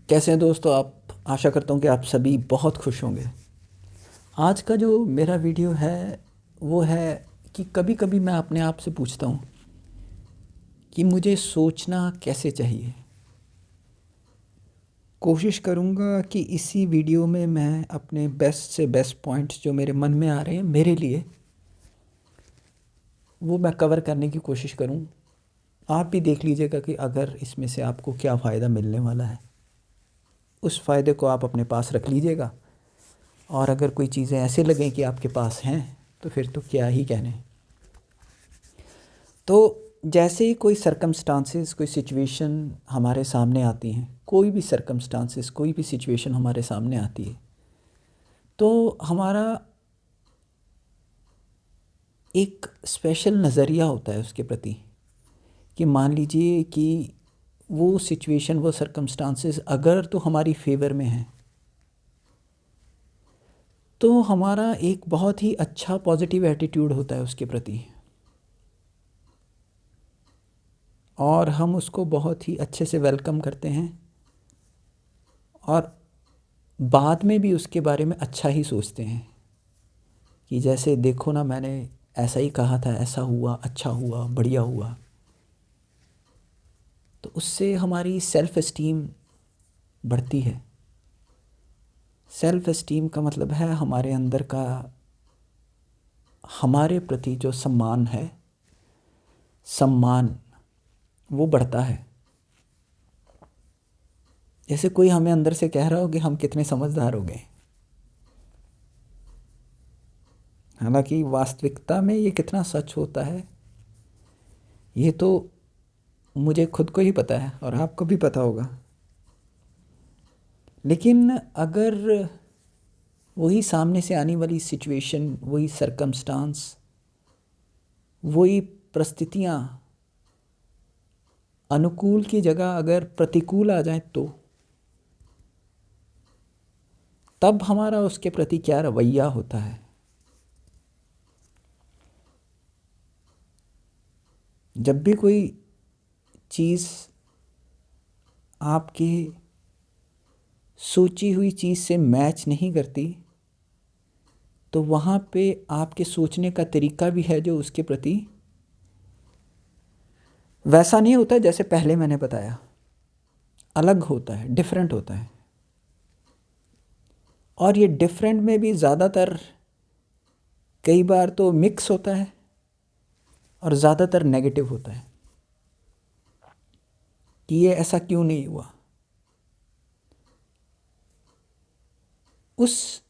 कैसे हैं दोस्तों आप। आशा करता हूँ कि आप सभी बहुत खुश होंगे। आज का जो मेरा वीडियो है वो है कि कभी कभी मैं अपने आप से पूछता हूँ कि मुझे सोचना कैसे चाहिए। कोशिश करूँगा कि इसी वीडियो में मैं अपने बेस्ट से बेस्ट पॉइंट्स जो मेरे मन में आ रहे हैं मेरे लिए, वो मैं कवर करने की कोशिश करूँ। आप भी देख लीजिएगा कि अगर इसमें से आपको क्या फ़ायदा मिलने वाला है, उस फ़ायदे को आप अपने पास रख लीजिएगा। और अगर कोई चीज़ें ऐसे लगें कि आपके पास हैं तो फिर तो क्या ही कहने। तो जैसे ही कोई सर्कमस्टांसेस, कोई सिचुएशन हमारे सामने आती हैं, कोई भी सर्कमस्टांसेस, कोई भी सिचुएशन हमारे सामने आती है, तो हमारा एक स्पेशल नज़रिया होता है उसके प्रति। कि मान लीजिए कि वो सिचुएशन, वो सर्कमस्टांसेस अगर तो हमारी फेवर में है, तो हमारा एक बहुत ही अच्छा पॉजिटिव एटीट्यूड होता है उसके प्रति, और हम उसको बहुत ही अच्छे से वेलकम करते हैं। और बाद में भी उसके बारे में अच्छा ही सोचते हैं कि जैसे देखो ना, मैंने ऐसा ही कहा था, ऐसा हुआ, अच्छा हुआ, बढ़िया हुआ। तो उससे हमारी सेल्फ़ इस्टीम बढ़ती है। सेल्फ़ इस्टीम का मतलब है हमारे अंदर का, हमारे प्रति जो सम्मान है, सम्मान वो बढ़ता है। जैसे कोई हमें अंदर से कह रहा हो कि हम कितने समझदार हो गए। हालांकि वास्तविकता में ये कितना सच होता है, ये तो मुझे खुद को ही पता है और आपको भी पता होगा। लेकिन अगर वही सामने से आने वाली सिचुएशन, वही सरकमस्टांस, वही परिस्थितियाँ अनुकूल की जगह अगर प्रतिकूल आ जाए, तो तब हमारा उसके प्रति क्या रवैया होता है। जब भी कोई चीज़ आपकी सोची हुई चीज़ से मैच नहीं करती, तो वहाँ पे आपके सोचने का तरीका भी है जो उसके प्रति वैसा नहीं होता जैसे पहले मैंने बताया, अलग होता है, डिफरेंट होता है। और ये डिफरेंट में भी ज़्यादातर कई बार तो मिक्स होता है और ज़्यादातर नेगेटिव होता है कि ये ऐसा क्यों नहीं हुआ। उस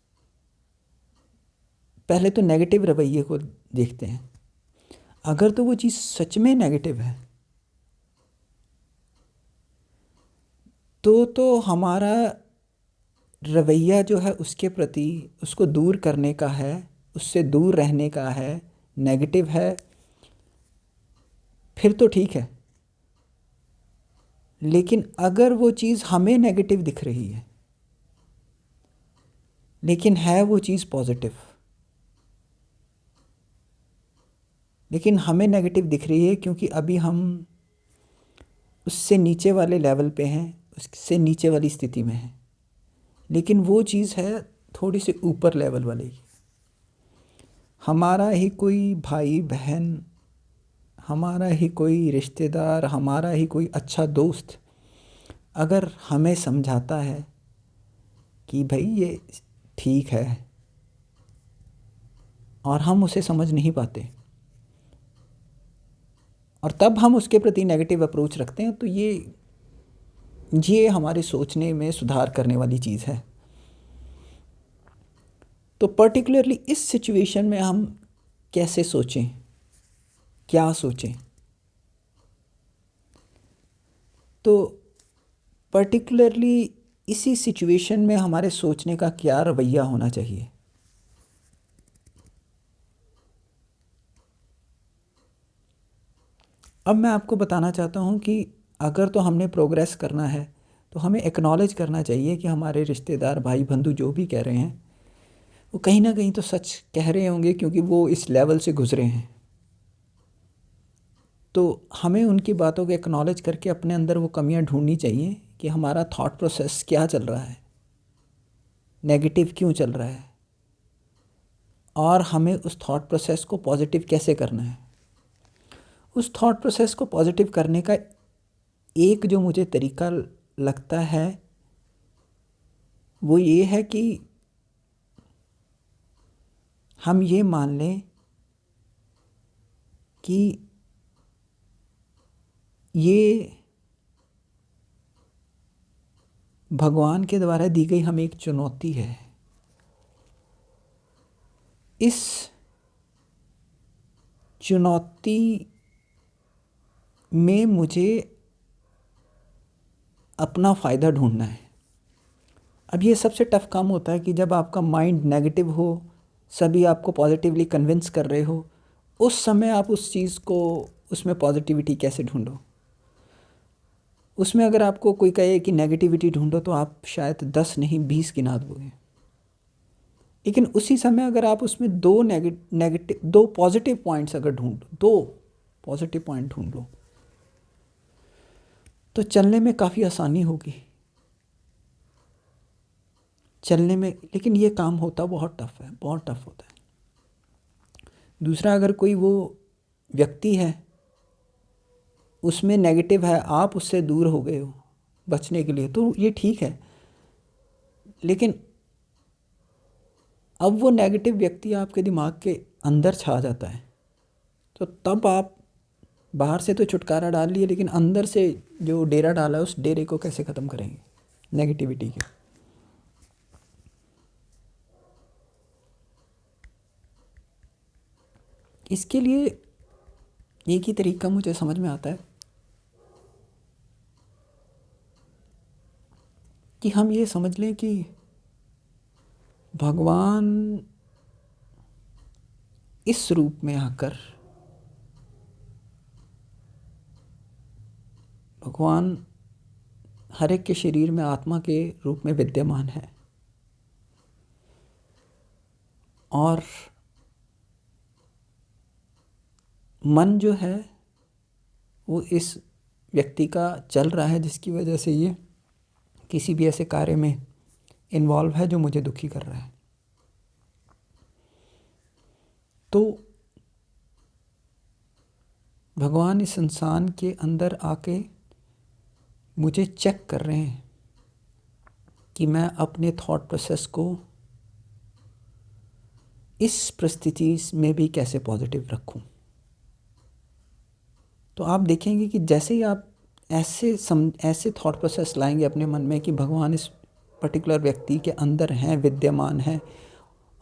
पहले तो नेगेटिव रवैये को देखते हैं। अगर तो वो चीज़ सच में नेगेटिव है, तो हमारा रवैया जो है उसके प्रति, उसको दूर करने का है, उससे दूर रहने का है। नेगेटिव है फिर तो ठीक है। लेकिन अगर वो चीज़ हमें नेगेटिव दिख रही है लेकिन है वो चीज़ पॉजिटिव, लेकिन हमें नेगेटिव दिख रही है क्योंकि अभी हम उससे नीचे वाले लेवल पे हैं, उससे नीचे वाली स्थिति में हैं। लेकिन वो चीज़ है थोड़ी सी ऊपर लेवल वाली। हमारा ही कोई भाई बहन, हमारा ही कोई रिश्तेदार, हमारा ही कोई अच्छा दोस्त अगर हमें समझाता है कि भाई ये ठीक है, और हम उसे समझ नहीं पाते और तब हम उसके प्रति नेगेटिव अप्रोच रखते हैं, तो ये हमारे सोचने में सुधार करने वाली चीज़ है। तो पर्टिकुलरली इस सिचुएशन में हम कैसे सोचें, क्या सोचें। तो पर्टिकुलरली इसी सिचुएशन में हमारे सोचने का क्या रवैया होना चाहिए। अब मैं आपको बताना चाहता हूँ कि अगर तो हमने प्रोग्रेस करना है तो हमें एक्नॉलेज करना चाहिए कि हमारे रिश्तेदार, भाई बंधु जो भी कह रहे हैं वो कहीं ना कहीं तो सच कह रहे होंगे, क्योंकि वो इस लेवल से गुजरे हैं। तो हमें उनकी बातों को एक्नॉलेज करके अपने अंदर वो कमियां ढूंढनी चाहिए कि हमारा थॉट प्रोसेस क्या चल रहा है, नेगेटिव क्यों चल रहा है, और हमें उस थॉट प्रोसेस को पॉजिटिव कैसे करना है। उस थॉट प्रोसेस को पॉजिटिव करने का एक जो मुझे तरीका लगता है वो ये है कि हम ये मान लें कि ये भगवान के द्वारा दी गई हमें एक चुनौती है। इस चुनौती में मुझे अपना फ़ायदा ढूंढना है। अब ये सबसे टफ़ काम होता है कि जब आपका माइंड नेगेटिव हो, सभी आपको पॉजिटिवली कन्विंस कर रहे हो, उस समय आप उस चीज़ को, उसमें पॉजिटिविटी कैसे ढूंढो। उसमें अगर आपको कोई कहे कि नेगेटिविटी ढूंढो तो आप शायद 10 नहीं 20 गिना दोगे। लेकिन उसी समय अगर आप उसमें दो पॉजिटिव पॉइंट्स अगर दो पॉजिटिव पॉइंट ढूंढ लो तो चलने में काफ़ी आसानी होगी, चलने में। लेकिन ये काम होता बहुत टफ़ है, बहुत टफ़ होता है। दूसरा, अगर कोई वो व्यक्ति है उसमें नेगेटिव है, आप उससे दूर हो गए हो बचने के लिए, तो ये ठीक है। लेकिन अब वो नेगेटिव व्यक्ति आपके दिमाग के अंदर छा जाता है, तो तब आप बाहर से तो छुटकारा डाल लिए, लेकिन अंदर से जो डेरा डाला है उस डेरे को कैसे ख़त्म करेंगे नेगेटिविटी के। इसके लिए एक ही तरीका मुझे समझ में आता है कि हम ये समझ लें कि भगवान इस रूप में आकर, भगवान हर एक के शरीर में आत्मा के रूप में विद्यमान है, और मन जो है वो इस व्यक्ति का चल रहा है, जिसकी वजह से ये किसी भी ऐसे कार्य में इन्वॉल्व है जो मुझे दुखी कर रहा है। तो भगवान इस इंसान के अंदर आके मुझे चेक कर रहे हैं कि मैं अपने थॉट प्रोसेस को इस परिस्थिति में भी कैसे पॉजिटिव रखूं। तो आप देखेंगे कि जैसे ही आप ऐसे थॉट प्रोसेस लाएंगे अपने मन में कि भगवान इस पर्टिकुलर व्यक्ति के अंदर हैं, विद्यमान हैं,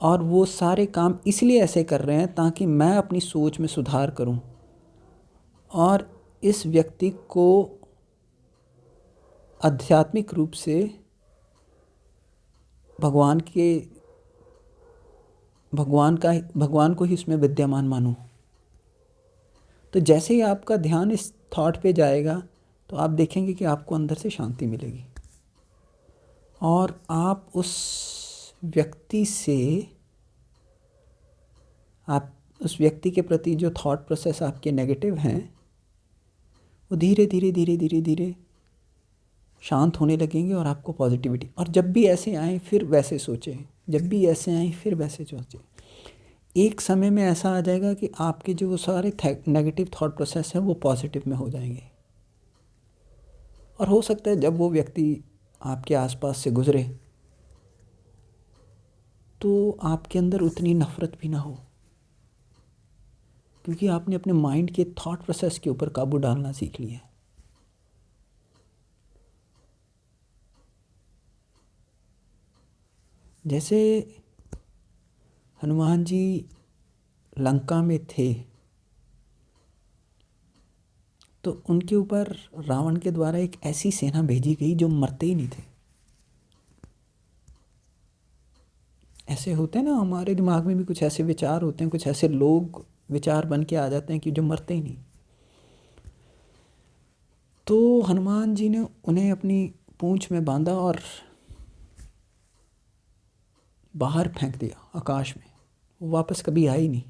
और वो सारे काम इसलिए ऐसे कर रहे हैं ताकि मैं अपनी सोच में सुधार करूं और इस व्यक्ति को आध्यात्मिक रूप से भगवान को ही इसमें विद्यमान मानूं। तो जैसे ही आपका ध्यान इस थॉट पे जाएगा तो आप देखेंगे कि आपको अंदर से शांति मिलेगी, और आप उस व्यक्ति के प्रति जो थॉट प्रोसेस आपके नेगेटिव हैं वो धीरे धीरे शांत होने लगेंगे, और आपको पॉजिटिविटी। और जब भी ऐसे आए फिर वैसे सोचें, जब भी ऐसे आए फिर वैसे सोचें। एक समय में ऐसा आ जाएगा कि आपके जो सारे नेगेटिव थॉट प्रोसेस हैं वो पॉजिटिव में हो जाएंगे। और हो सकता है जब वो व्यक्ति आपके आसपास से गुजरे तो आपके अंदर उतनी नफ़रत भी ना हो, क्योंकि आपने अपने माइंड के थॉट प्रोसेस के ऊपर काबू डालना सीख लिया है। जैसे हनुमान जी लंका में थे तो उनके ऊपर रावण के द्वारा एक ऐसी सेना भेजी गई जो मरते ही नहीं थे। ऐसे होते हैं ना, हमारे दिमाग में भी कुछ ऐसे विचार होते हैं, कुछ ऐसे लोग विचार बन के आ जाते हैं कि जो मरते ही नहीं। तो हनुमान जी ने उन्हें अपनी पूंछ में बांधा और बाहर फेंक दिया आकाश में, वो वापस कभी आई नहीं।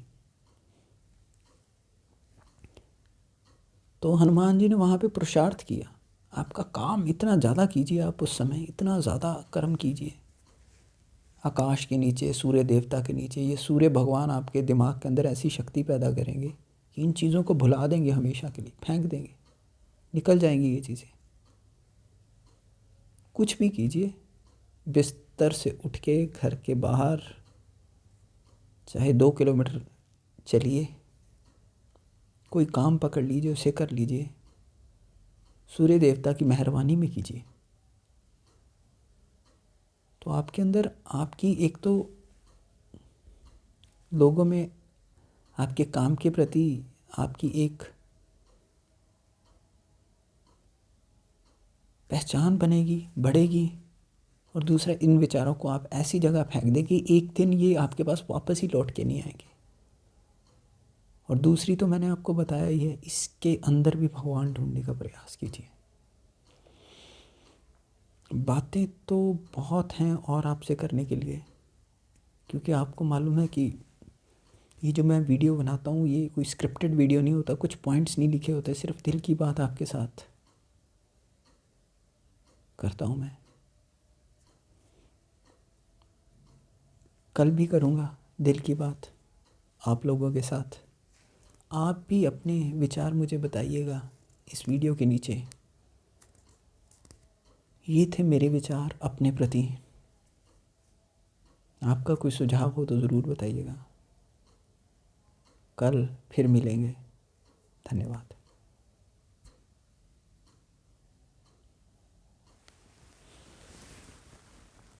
तो हनुमान जी ने वहाँ पे पुरुषार्थ किया, आपका काम इतना ज़्यादा कीजिए, आप उस समय इतना ज़्यादा कर्म कीजिए। आकाश के नीचे, सूर्य देवता के नीचे, ये सूर्य भगवान आपके दिमाग के अंदर ऐसी शक्ति पैदा करेंगे कि इन चीज़ों को भुला देंगे, हमेशा के लिए फेंक देंगे, निकल जाएंगी ये चीज़ें। कुछ भी कीजिए, बिस्तर से उठ के घर के बाहर चाहे 2 किलोमीटर चलिए, कोई काम पकड़ लीजिए, उसे कर लीजिए, सूर्य देवता की मेहरबानी में कीजिए। तो आपके अंदर आपकी एक तो लोगों में आपके काम के प्रति आपकी एक पहचान बनेगी, बढ़ेगी। और दूसरा, इन विचारों को आप ऐसी जगह फेंक दें कि एक दिन ये आपके पास वापस ही लौट के नहीं आएंगे। और दूसरी तो मैंने आपको बताया ही है, इसके अंदर भी भगवान ढूंढने का प्रयास कीजिए। बातें तो बहुत हैं और आपसे करने के लिए, क्योंकि आपको मालूम है कि ये जो मैं वीडियो बनाता हूँ ये कोई स्क्रिप्टेड वीडियो नहीं होता, कुछ पॉइंट्स नहीं लिखे होते, सिर्फ दिल की बात आपके साथ करता हूँ मैं। कल भी करूँगा दिल की बात आप लोगों के साथ। आप भी अपने विचार मुझे बताइएगा इस वीडियो के नीचे। ये थे मेरे विचार अपने प्रति। आपका कोई सुझाव हो तो ज़रूर बताइएगा। कल फिर मिलेंगे। धन्यवाद।